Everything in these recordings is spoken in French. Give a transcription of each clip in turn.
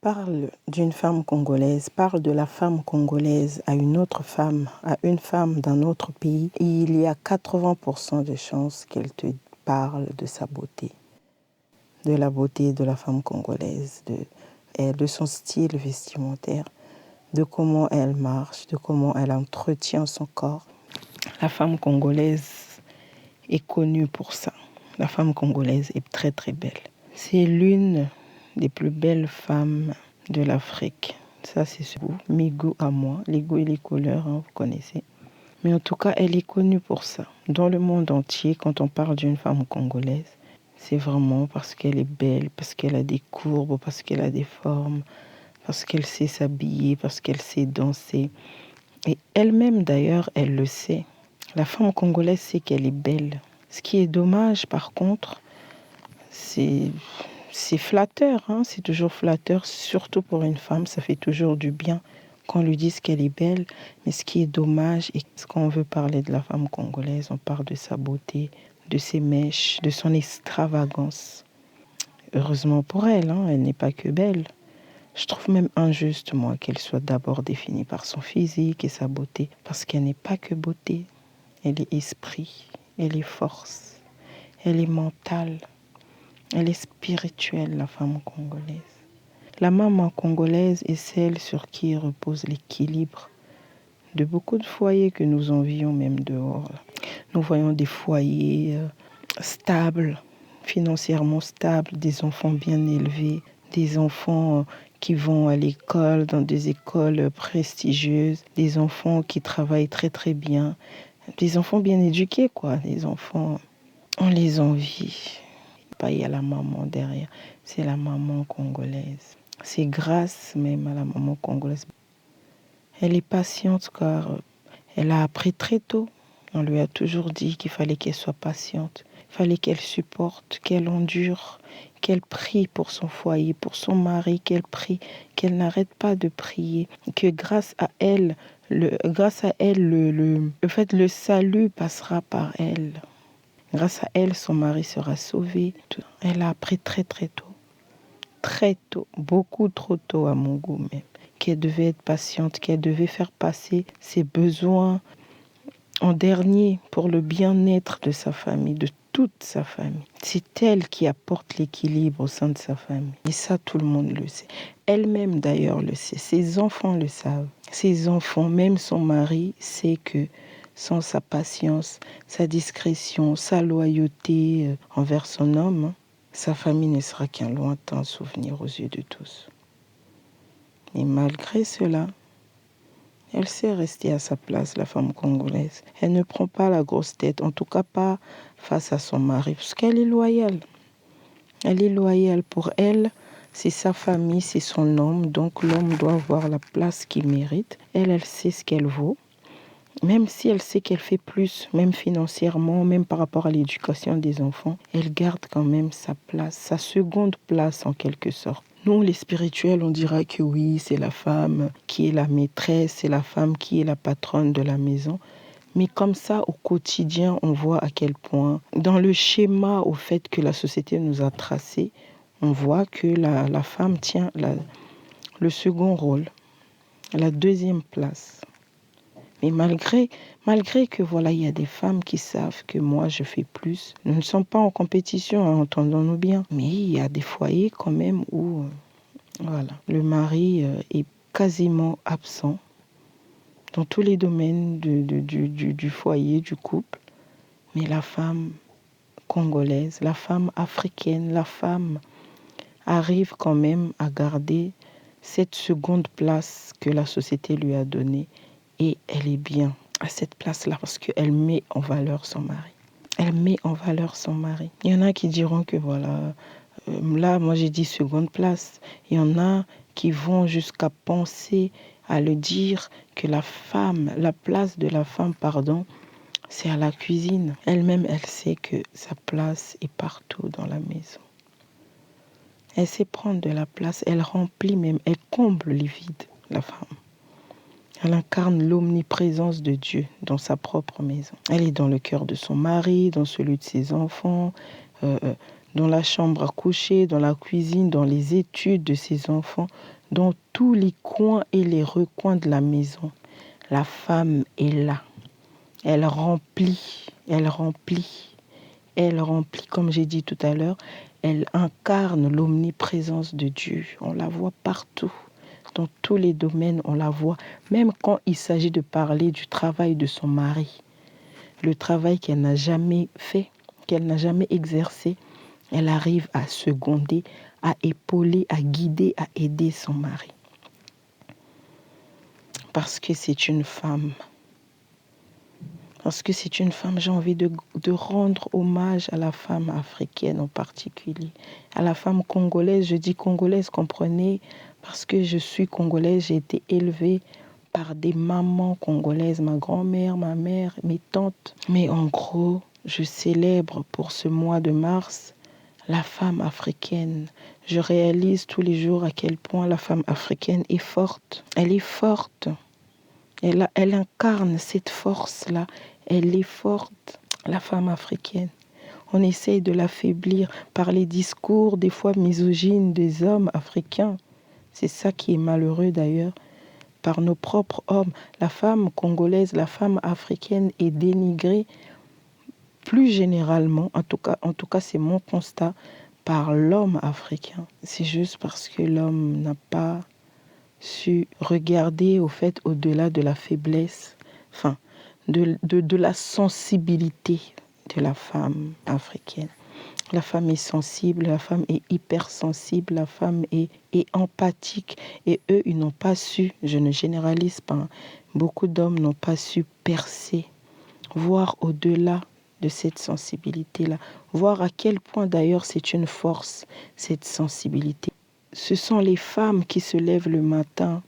parle d'une femme congolaise, parle de la femme congolaise à une autre femme, à une femme d'un autre pays, il y a 80% de chances qu'elle te parle de sa beauté, de la beauté de la femme congolaise, de son style vestimentaire, de comment elle marche, de comment elle entretient son corps. La femme congolaise est connue pour ça. La femme congolaise est très très belle. C'est l'une des plus belles femmes de l'Afrique. Ça, c'est ce goût, mes goûts à moi, les goûts et les couleurs, vous connaissez. Mais en tout cas, elle est connue pour ça. Dans le monde entier, quand on parle d'une femme congolaise, c'est vraiment parce qu'elle est belle, parce qu'elle a des courbes, parce qu'elle a des formes, parce qu'elle sait s'habiller, parce qu'elle sait danser. Et elle-même, d'ailleurs, elle le sait. La femme congolaise sait qu'elle est belle. Ce qui est dommage, par contre, c'est flatteur, c'est toujours flatteur, surtout pour une femme, ça fait toujours du bien qu'on lui dise qu'elle est belle. Mais ce qui est dommage, et ce qu'on veut parler de la femme congolaise, on parle de sa beauté, de ses mèches, de son extravagance. Heureusement pour elle, elle n'est pas que belle. Je trouve même injuste, moi, qu'elle soit d'abord définie par son physique et sa beauté, parce qu'elle n'est pas que beauté. Elle est esprit, elle est force, elle est mentale, elle est spirituelle, la femme congolaise. La maman congolaise est celle sur qui repose l'équilibre de beaucoup de foyers que nous envions même dehors. Nous voyons des foyers stables, financièrement stables, des enfants bien élevés, des enfants qui vont à l'école, dans des écoles prestigieuses, des enfants qui travaillent très très bien, des enfants bien éduqués, quoi. Des enfants, on les envie. Il y a la maman derrière, c'est la maman congolaise. C'est grâce même à la maman congolaise. Elle est patiente car elle a appris très tôt. On lui a toujours dit qu'il fallait qu'elle soit patiente. Il fallait qu'elle supporte, qu'elle endure, qu'elle prie pour son foyer, pour son mari, qu'elle prie, qu'elle n'arrête pas de prier. Que grâce à elle, le salut passera par elle. Grâce à elle, son mari sera sauvé. Elle a appris très très tôt. Très tôt, beaucoup trop tôt à mon goût même. Qu'elle devait être patiente, qu'elle devait faire passer ses besoins en dernier pour le bien-être de sa famille, de toute sa famille. C'est elle qui apporte l'équilibre au sein de sa famille. Et ça, tout le monde le sait. Elle-même d'ailleurs le sait. Ses enfants le savent. Ses enfants, même son mari, sait que sans sa patience, sa discrétion, sa loyauté envers son homme, sa famille ne sera qu'un lointain souvenir aux yeux de tous. Et malgré cela, elle sait rester à sa place, la femme congolaise. Elle ne prend pas la grosse tête, en tout cas pas face à son mari, parce qu'elle est loyale. Elle est loyale pour elle, c'est sa famille, c'est son homme, donc l'homme doit avoir la place qu'il mérite. Elle sait ce qu'elle vaut. Même si elle sait qu'elle fait plus, même financièrement, même par rapport à l'éducation des enfants, elle garde quand même sa place, sa seconde place en quelque sorte. Nous, les spirituels, on dira que oui, c'est la femme qui est la maîtresse, c'est la femme qui est la patronne de la maison. Mais comme ça, au quotidien, on voit à quel point, dans le schéma au fait que la société nous a tracé, on voit que la femme tient le second rôle, la deuxième place. Mais malgré que voilà, il y a des femmes qui savent que moi je fais plus, nous ne sommes pas en compétition, entendons-nous bien. Mais il y a des foyers quand même où voilà, le mari est quasiment absent dans tous les domaines du foyer, du couple. Mais la femme congolaise, la femme africaine, la femme arrive quand même à garder cette seconde place que la société lui a donnée. Et elle est bien à cette place-là parce qu'elle met en valeur son mari. Elle met en valeur son mari. Il y en a qui diront que voilà, là, moi j'ai dit seconde place. Il y en a qui vont jusqu'à penser à le dire que la place de la femme, c'est à la cuisine. Elle-même, elle sait que sa place est partout dans la maison. Elle sait prendre de la place, elle remplit même, elle comble les vides, la femme. Elle incarne l'omniprésence de Dieu dans sa propre maison. Elle est dans le cœur de son mari, dans celui de ses enfants, dans la chambre à coucher, dans la cuisine, dans les études de ses enfants, dans tous les coins et les recoins de la maison. La femme est là. Elle remplit, comme j'ai dit tout à l'heure, elle incarne l'omniprésence de Dieu. On la voit partout. Dans tous les domaines, on la voit. Même quand il s'agit de parler du travail de son mari, le travail qu'elle n'a jamais fait, qu'elle n'a jamais exercé, elle arrive à seconder, à épauler, à guider, à aider son mari. Parce que c'est une femme. Parce que c'est une femme, j'ai envie de rendre hommage à la femme africaine en particulier. À la femme congolaise, je dis congolaise, comprenez, parce que je suis congolaise, j'ai été élevée par des mamans congolaises, ma grand-mère, ma mère, mes tantes. Mais en gros, je célèbre pour ce mois de mars la femme africaine. Je réalise tous les jours à quel point la femme africaine est forte. Elle est forte. Elle incarne cette force-là. Elle est forte, la femme africaine. On essaye de l'affaiblir par les discours, des fois misogynes, des hommes africains. C'est ça qui est malheureux d'ailleurs. Par nos propres hommes, la femme congolaise, la femme africaine est dénigrée plus généralement, en tout cas c'est mon constat, par l'homme africain. C'est juste parce que l'homme n'a pas su regarder au fait au-delà de la faiblesse, enfin, de la sensibilité de la femme africaine. La femme est sensible, la femme est hypersensible, la femme est empathique. Et eux, ils n'ont pas su, je ne généralise pas, beaucoup d'hommes n'ont pas su percer, voir au-delà de cette sensibilité-là, voir à quel point d'ailleurs c'est une force, cette sensibilité. Ce sont les femmes qui se lèvent le matin,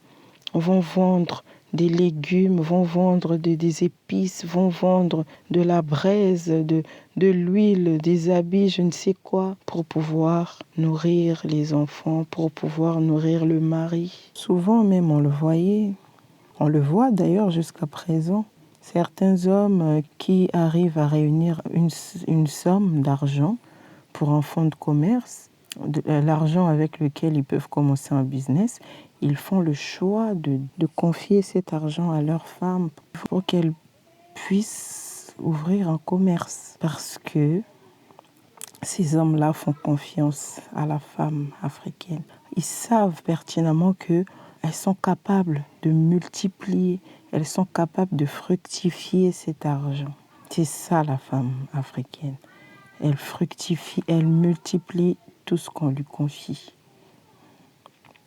vont vendre des légumes, vont vendre des épices, vont vendre de la braise, de l'huile, des habits, je ne sais quoi, pour pouvoir nourrir les enfants, pour pouvoir nourrir le mari. Souvent même on le voit d'ailleurs jusqu'à présent, certains hommes qui arrivent à réunir une somme d'argent pour un fonds de commerce, l'argent avec lequel ils peuvent commencer un business, ils font le choix de confier cet argent à leur femme pour qu'elle puisse ouvrir un commerce. Parce que ces hommes-là font confiance à la femme africaine. Ils savent pertinemment qu'elles sont capables de multiplier, elles sont capables de fructifier cet argent. C'est ça la femme africaine. Elle fructifie, elle multiplie tout ce qu'on lui confie.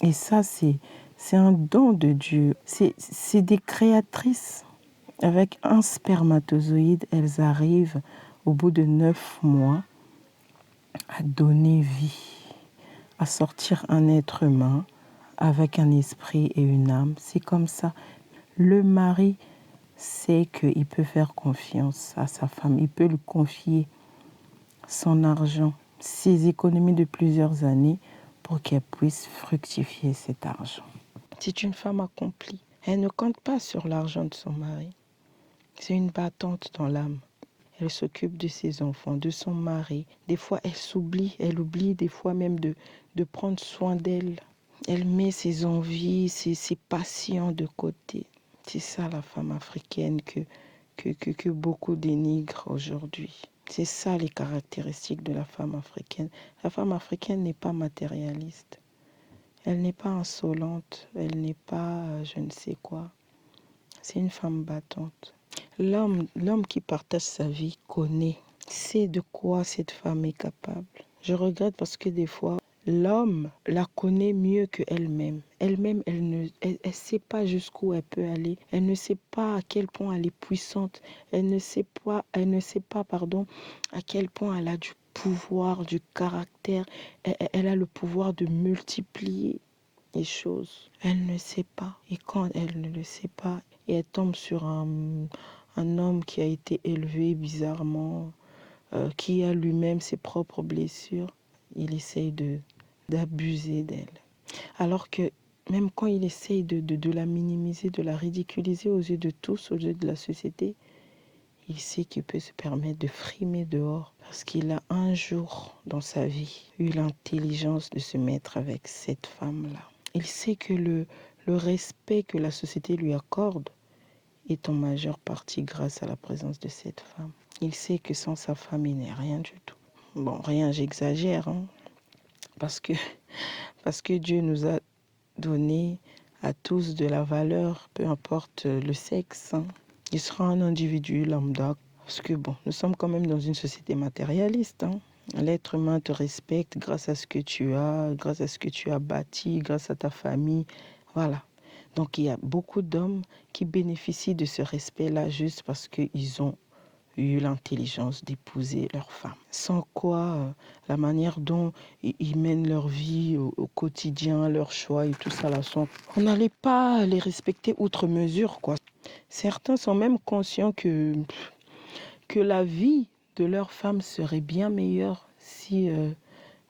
Et ça, c'est un don de Dieu. C'est des créatrices. Avec un spermatozoïde, elles arrivent au bout de 9 mois à donner vie, à sortir un être humain avec un esprit et une âme. C'est comme ça. Le mari sait qu'il peut faire confiance à sa femme. Il peut lui confier son argent, ses économies de plusieurs années pour qu'elle puisse fructifier cet argent. C'est une femme accomplie. Elle ne compte pas sur l'argent de son mari. C'est une battante dans l'âme. Elle s'occupe de ses enfants, de son mari. Des fois, elle oublie des fois même de prendre soin d'elle. Elle met ses envies, ses passions de côté. C'est ça la femme africaine que beaucoup dénigrent aujourd'hui. C'est ça les caractéristiques de la femme africaine. La femme africaine n'est pas matérialiste. Elle n'est pas insolente. Elle n'est pas je ne sais quoi. C'est une femme battante. L'homme qui partage sa vie connaît, sait de quoi cette femme est capable. Je regrette parce que des fois, l'homme la connaît mieux qu'elle-même. Elle-même, elle ne sait pas jusqu'où elle peut aller. Elle ne sait pas à quel point elle est puissante. Elle ne sait pas, à quel point elle a du pouvoir, du caractère. Elle a le pouvoir de multiplier les choses. Elle ne sait pas. Et quand elle ne le sait pas, et elle tombe sur un homme qui a été élevé bizarrement, qui a lui-même ses propres blessures, il essaye d'abuser d'elle. Alors que même quand il essaye de la minimiser, de la ridiculiser aux yeux de tous, aux yeux de la société, il sait qu'il peut se permettre de frimer dehors Parce qu'il a un jour dans sa vie eu l'intelligence de se mettre avec cette femme-là. Il sait que le respect que la société lui accorde est en majeure partie grâce à la présence de cette femme. Il sait que sans sa femme, il n'est rien du tout. Bon, rien, j'exagère, hein, parce que Dieu nous a donné à tous de la valeur, peu importe le sexe. Hein. Il sera un individu lambda, parce que bon, nous sommes quand même dans une société matérialiste. Hein. L'être humain te respecte grâce à ce que tu as, grâce à ce que tu as bâti, grâce à ta famille. Voilà. Donc il y a beaucoup d'hommes qui bénéficient de ce respect-là juste parce qu'ils ont eu l'intelligence d'épouser leur femme. Sans quoi, la manière dont ils mènent leur vie au quotidien, leurs choix et tout ça, là, on n'allait pas les respecter outre mesure, quoi. Certains sont même conscients que la vie de leur femme serait bien meilleure si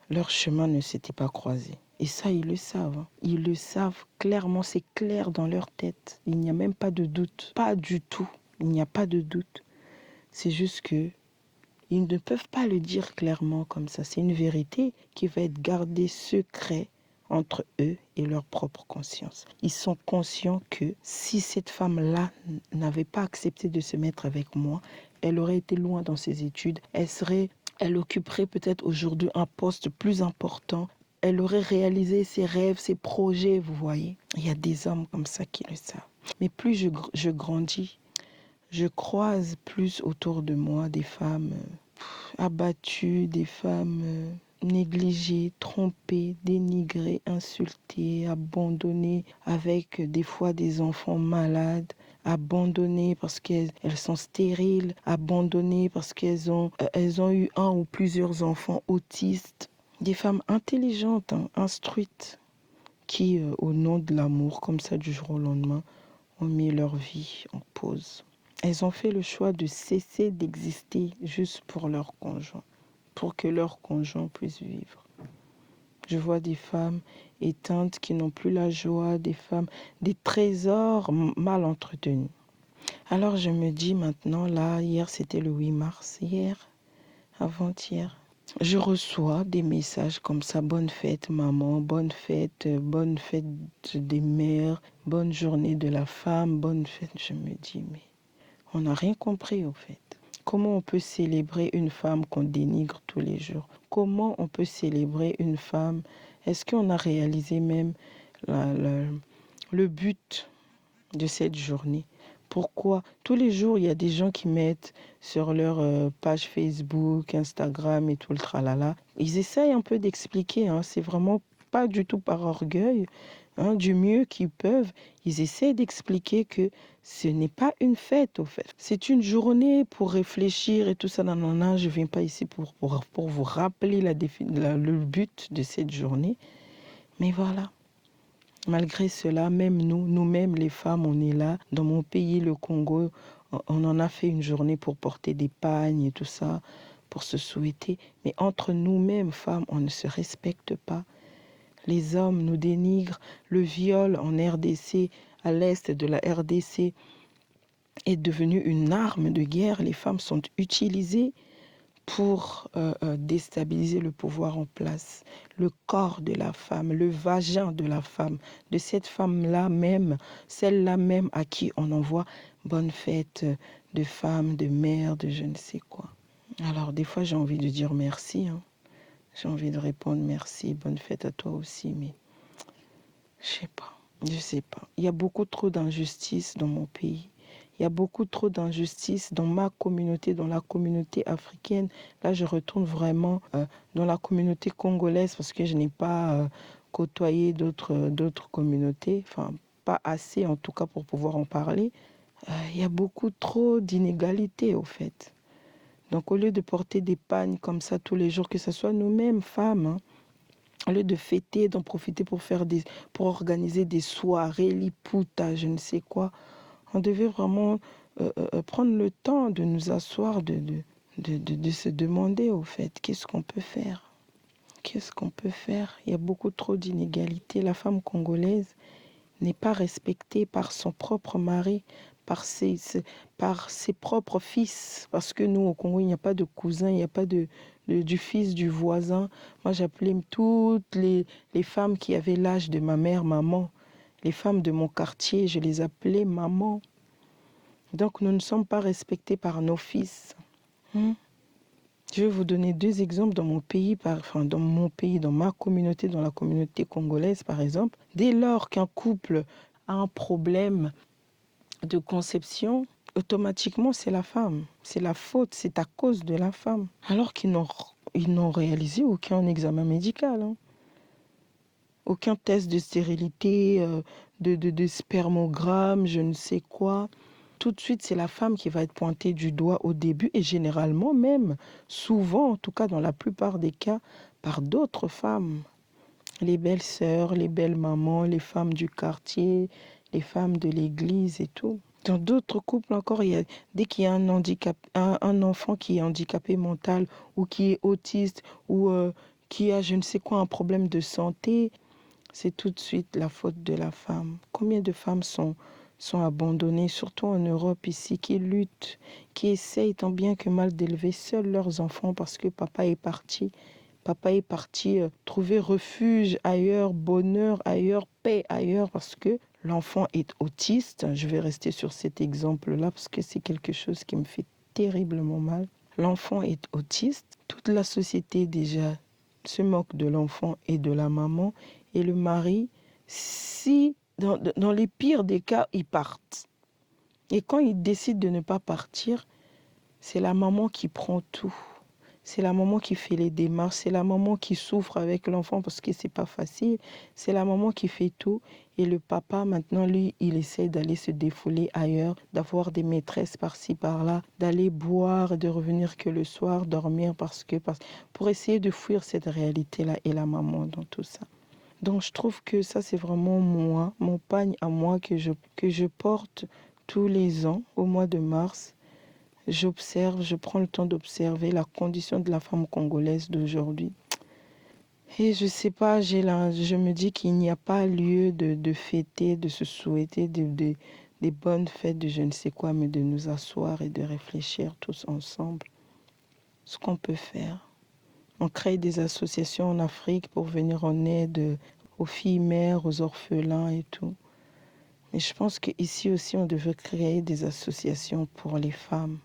leur chemin ne s'était pas croisé. Et ça, ils le savent. Hein. Ils le savent clairement, c'est clair dans leur tête. Il n'y a même pas de doute. Pas du tout. Il n'y a pas de doute. C'est juste que ils ne peuvent pas le dire clairement comme ça. C'est une vérité qui va être gardée secret entre eux et leur propre conscience. Ils sont conscients que si cette femme-là n'avait pas accepté de se mettre avec moi, elle aurait été loin dans ses études. Elle occuperait peut-être aujourd'hui un poste plus important. Elle aurait réalisé ses rêves, ses projets, vous voyez. Il y a des hommes comme ça qui le savent. Mais plus je grandis, je croise plus autour de moi des femmes abattues, des femmes négligées, trompées, dénigrées, insultées, abandonnées, avec des fois des enfants malades, abandonnées parce qu'elles sont stériles, abandonnées parce qu'elles ont eu un ou plusieurs enfants autistes. Des femmes intelligentes, hein, instruites, qui, au nom de l'amour, comme ça du jour au lendemain, ont mis leur vie en pause. Elles ont fait le choix de cesser d'exister juste pour leur conjoint, pour que leur conjoint puisse vivre. Je vois des femmes éteintes qui n'ont plus la joie, des femmes, des trésors mal entretenus. Alors je me dis maintenant, là, hier c'était le 8 mars, avant-hier, je reçois des messages comme ça, bonne fête maman, bonne fête des mères, bonne journée de la femme, bonne fête. Je me dis, mais on n'a rien compris au fait. Comment on peut célébrer une femme qu'on dénigre tous les jours? Comment on peut célébrer une femme? Est-ce qu'on a réalisé même le but de cette journée? Pourquoi tous les jours, il y a des gens qui mettent sur leur page Facebook, Instagram et tout le tralala. Ils essayent un peu d'expliquer, hein, c'est vraiment pas du tout par orgueil, hein, du mieux qu'ils peuvent. Ils essayent d'expliquer que ce n'est pas une fête, au fait. C'est une journée pour réfléchir et tout ça. Non, je ne viens pas ici pour vous rappeler le but de cette journée. Mais voilà. Malgré cela, même nous-mêmes les femmes, on est là. Dans mon pays, le Congo, on en a fait une journée pour porter des pagnes et tout ça, pour se souhaiter. Mais entre nous-mêmes, femmes, on ne se respecte pas. Les hommes nous dénigrent. Le viol en RDC, à l'est de la RDC, est devenu une arme de guerre. Les femmes sont utilisées pour déstabiliser le pouvoir en place, le corps de la femme, le vagin de la femme, de cette femme-là même, celle-là même à qui on envoie bonne fête de femme, de mère, de je ne sais quoi. Alors des fois j'ai envie de dire merci, hein. J'ai envie de répondre merci, bonne fête à toi aussi, mais je sais pas. Il y a beaucoup trop d'injustice dans mon pays. Il y a beaucoup trop d'injustice dans ma communauté, dans la communauté africaine. Là, je retourne vraiment dans la communauté congolaise parce que je n'ai pas côtoyé d'autres communautés. Enfin, pas assez en tout cas pour pouvoir en parler. Il y a beaucoup trop d'inégalités au fait. Donc au lieu de porter des pagnes comme ça tous les jours, que ce soit nous-mêmes, femmes, hein, au lieu de fêter, d'en profiter pour organiser des soirées, liputa, je ne sais quoi, on devait vraiment prendre le temps de nous asseoir, de se demander au fait, qu'est-ce qu'on peut faire? Qu'est-ce qu'on peut faire? Il y a beaucoup trop d'inégalités. La femme congolaise n'est pas respectée par son propre mari, par ses propres fils. Parce que nous, au Congo, il n'y a pas de cousin, il n'y a pas du fils du voisin. Moi, j'appelais toutes les femmes qui avaient l'âge de ma mère, maman. Les femmes de mon quartier, je les appelais maman. Donc, nous ne sommes pas respectés par nos fils. Je vais vous donner 2 exemples dans mon pays, dans ma communauté, dans la communauté congolaise, par exemple. Dès lors qu'un couple a un problème de conception, automatiquement, c'est la femme. C'est la faute, c'est à cause de la femme. Alors qu'ils n'ont réalisé aucun examen médical. Aucun test de stérilité, de spermogramme, je ne sais quoi. Tout de suite, c'est la femme qui va être pointée du doigt au début et généralement même, souvent, en tout cas dans la plupart des cas, par d'autres femmes. Les belles sœurs, les belles mamans, les femmes du quartier, les femmes de l'église et tout. Dans d'autres couples encore, dès qu'il y a un enfant qui est handicapé mental ou qui est autiste ou qui a je ne sais quoi, un problème de santé, c'est tout de suite la faute de la femme. Combien de femmes sont abandonnées, surtout en Europe ici, qui luttent, qui essayent tant bien que mal d'élever seuls leurs enfants parce que papa est parti. Papa est parti trouver refuge ailleurs, bonheur ailleurs, paix ailleurs, parce que l'enfant est autiste. Je vais rester sur cet exemple-là parce que c'est quelque chose qui me fait terriblement mal. L'enfant est autiste. Toute la société déjà se moque de l'enfant et de la maman. Et le mari, si dans les pires des cas, ils partent. Et quand ils décident de ne pas partir, c'est la maman qui prend tout. C'est la maman qui fait les démarches, c'est la maman qui souffre avec l'enfant parce que c'est pas facile. C'est la maman qui fait tout. Et le papa, maintenant, lui, il essaie d'aller se défouler ailleurs, d'avoir des maîtresses par-ci, par-là, d'aller boire et de revenir que le soir, dormir pour essayer de fuir cette réalité-là et la maman dans tout ça. Donc je trouve que ça, c'est vraiment moi, mon pagne à moi que je porte tous les ans au mois de mars. J'observe, je prends le temps d'observer la condition de la femme congolaise d'aujourd'hui. Et je sais pas, je me dis qu'il n'y a pas lieu de fêter, de se souhaiter des bonnes fêtes de je ne sais quoi, mais de nous asseoir et de réfléchir tous ensemble ce qu'on peut faire. On crée des associations en Afrique pour venir en aide aux filles mères, aux orphelins et tout. Mais je pense qu'ici aussi, on devrait créer des associations pour les femmes.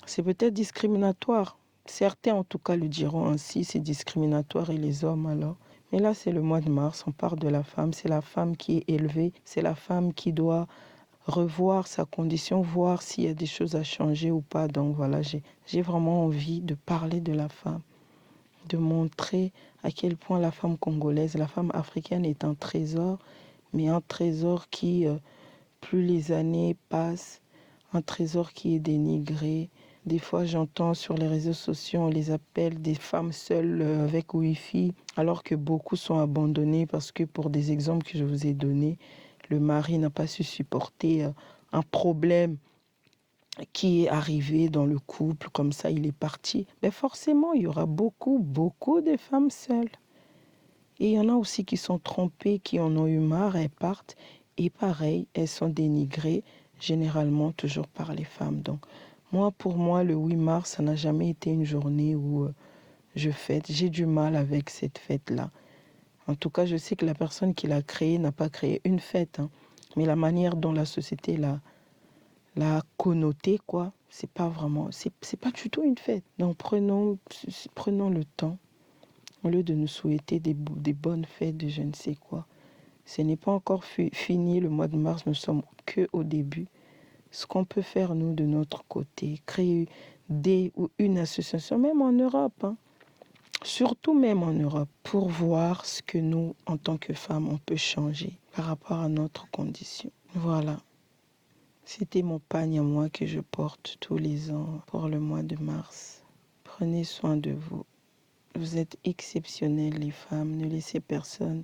C'est peut-être discriminatoire. Certains, en tout cas, le diront ainsi, c'est discriminatoire et les hommes alors. Mais là, c'est le mois de mars, on parle de la femme. C'est la femme qui est élevée, c'est la femme qui doit revoir sa condition, voir s'il y a des choses à changer ou pas. Donc voilà, j'ai vraiment envie de parler de la femme, de montrer à quel point la femme congolaise, la femme africaine est un trésor, mais un trésor qui, plus les années passent, un trésor qui est dénigré. Des fois, j'entends sur les réseaux sociaux, on les appelle des femmes seules avec Wi-Fi, alors que beaucoup sont abandonnées parce que pour des exemples que je vous ai donnés, le mari n'a pas su supporter un problème qui est arrivé dans le couple, comme ça il est parti. Mais forcément, il y aura beaucoup de femmes seules. Et il y en a aussi qui sont trompées, qui en ont eu marre, elles partent. Et pareil, elles sont dénigrées, généralement toujours par les femmes. Donc, pour moi, le 8 mars, ça n'a jamais été une journée où je fête. J'ai du mal avec cette fête-là. En tout cas, je sais que la personne qui l'a créée n'a pas créé une fête. Mais la manière dont la société l'a connotée, quoi, c'est pas du tout une fête. Donc, prenons le temps. Au lieu de nous souhaiter des bonnes fêtes de je ne sais quoi. Ce n'est pas encore fini le mois de mars, nous sommes que au début. Ce qu'on peut faire, nous, de notre côté, créer des ou une association, même en Europe, surtout même en Europe, pour voir ce que nous, en tant que femmes, on peut changer par rapport à notre condition. Voilà. C'était mon pagne à moi que je porte tous les ans pour le mois de mars. Prenez soin de vous. Vous êtes exceptionnelles, les femmes. Ne laissez personne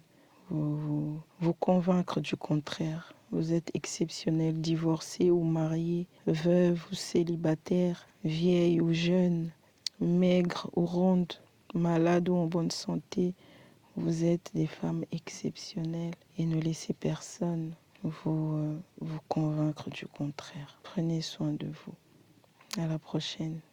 vous convaincre du contraire. Vous êtes exceptionnelles, divorcées ou mariées, veuves ou célibataires, vieilles ou jeunes, maigres ou rondes, malades ou en bonne santé. Vous êtes des femmes exceptionnelles et ne laissez personne vous convaincre du contraire. Prenez soin de vous. À la prochaine.